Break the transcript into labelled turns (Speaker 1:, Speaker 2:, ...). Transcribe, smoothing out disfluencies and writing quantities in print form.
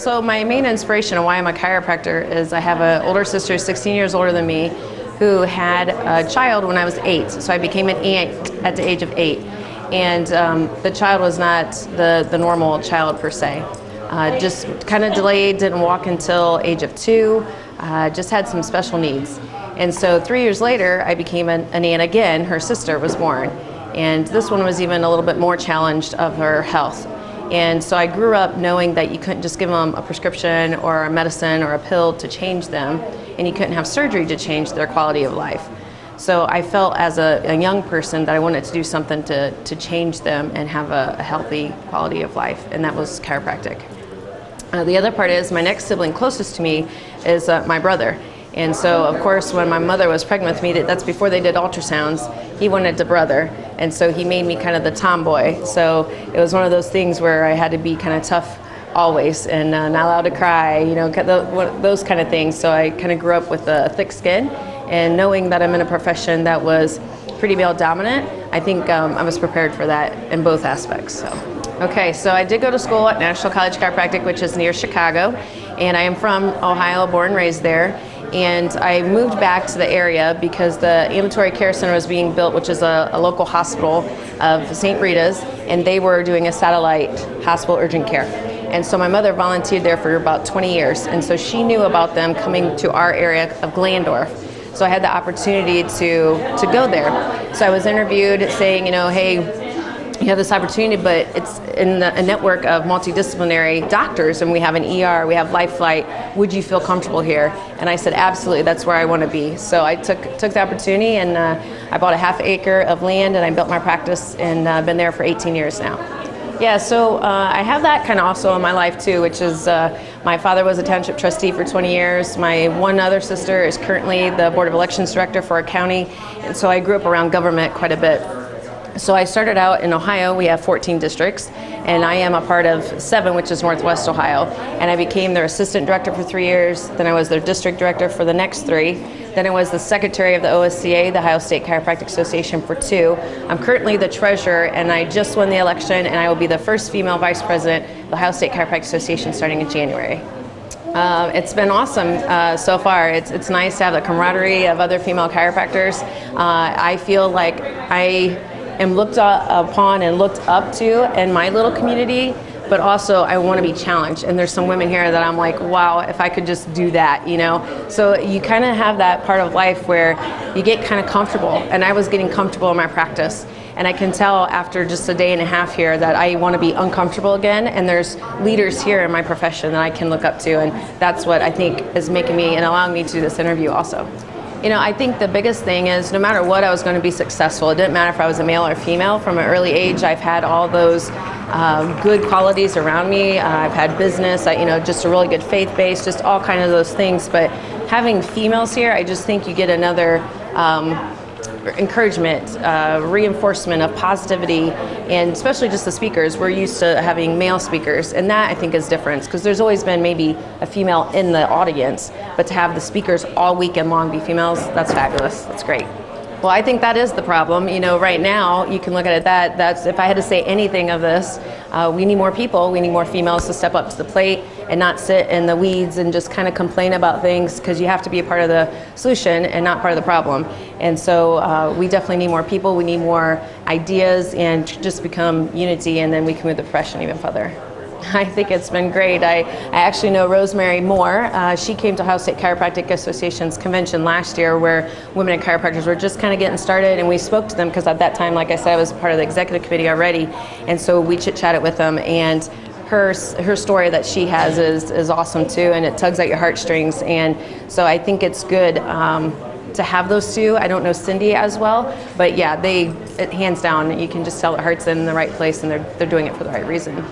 Speaker 1: So my main inspiration of why I'm a chiropractor is I have an older sister, 16 years older than me, who had a child when I was 8. So I became an aunt at the age of 8. And the child was not the normal child per se. Just kind of delayed, didn't walk until age of 2, just had some special needs. And so 3 years later, I became an aunt again. Her sister was born. And this one was even a little bit more challenged of her health. And so I grew up knowing that you couldn't just give them a prescription or a medicine or a pill to change them, and you couldn't have surgery to change their quality of life. So I felt as a young person that I wanted to do something to change them and have a healthy quality of life, and that was chiropractic. The other part is my next sibling closest to me is my brother. And so, of course, when my mother was pregnant with me, that's before they did ultrasounds, he wanted a brother. And so he made me kind of the tomboy. So it was one of those things where I had to be kind of tough always and not allowed to cry, you know, those kind of things. So I kind of grew up with a thick skin, and knowing that I'm in a profession that was pretty male dominant, I think I was prepared for that in both aspects. Okay, so I did go to school at National College Chiropractic, which is near Chicago, and I am from Ohio, born and raised there. And I moved back to the area because the Ambulatory Care Center was being built, which is a local hospital of St. Rita's, and they were doing a satellite hospital urgent care. And so my mother volunteered there for about 20 years, and so she knew about them coming to our area of Glandorf. So I had the opportunity to go there. So I was interviewed saying, you know, hey, you have this opportunity, but it's in a network of multidisciplinary doctors, and we have an ER, we have life flight. Would you feel comfortable here? And I said, absolutely, that's where I want to be. So I took the opportunity, and I bought a ½ acre of land, and I built my practice, and been there for 18 years now. Yeah, so I have that kind of also in my life too, which is my father was a township trustee for 20 years. My one other sister is currently the Board of Elections Director for a county, and so I grew up around government quite a bit. So I started out in Ohio. We have 14 districts, and I am a part of 7, which is Northwest Ohio. And I became their assistant director for 3 years. Then I was their district director for the next 3. Then I was the secretary of the OSCA, the Ohio State Chiropractic Association, for 2. I'm currently the treasurer, and I just won the election, and I will be the first female vice president of the Ohio State Chiropractic Association starting in January. It's been awesome so far. It's nice to have the camaraderie of other female chiropractors. I feel like I am looked upon and looked up to in my little community, but also I want to be challenged. And there's some women here that I'm like, wow, if I could just do that, you know? So you kind of have that part of life where you get kind of comfortable, and I was getting comfortable in my practice. And I can tell after just a day and a half here that I want to be uncomfortable again, and there's leaders here in my profession that I can look up to, and that's what I think is making me and allowing me to do this interview also. You know, I think the biggest thing is no matter what, I was going to be successful. It didn't matter if I was a male or female. From an early age, I've had all those good qualities around me. I've had business, you know, just a really good faith base, just all kind of those things. But having females here, I just think you get another encouragement, reinforcement of positivity, and especially just the speakers. We're used to having male speakers, and that I think is different, because there's always been maybe a female in the audience, but to have the speakers all weekend long be females, that's fabulous. That's great. Well, I think that is the problem. You know, right now, you can look at it that's if I had to say anything of this, we need more people, we need more females to step up to the plate and not sit in the weeds and just kind of complain about things, because you have to be a part of the solution and not part of the problem. And so we definitely need more people, we need more ideas, and just become unity, and then we can move the profession even further. I think it's been great. I actually know Rosemary Moore. She came to Ohio State Chiropractic Association's convention last year, where women in chiropractors were just kind of getting started, and we spoke to them because at that time, like I said, I was part of the executive committee already, and so we chit-chatted with them, and her story that she has is awesome too, and it tugs at your heartstrings, and so I think it's good to have those two. I don't know Cindy as well, but yeah, hands down, you can just tell their heart's in the right place, and they're doing it for the right reason.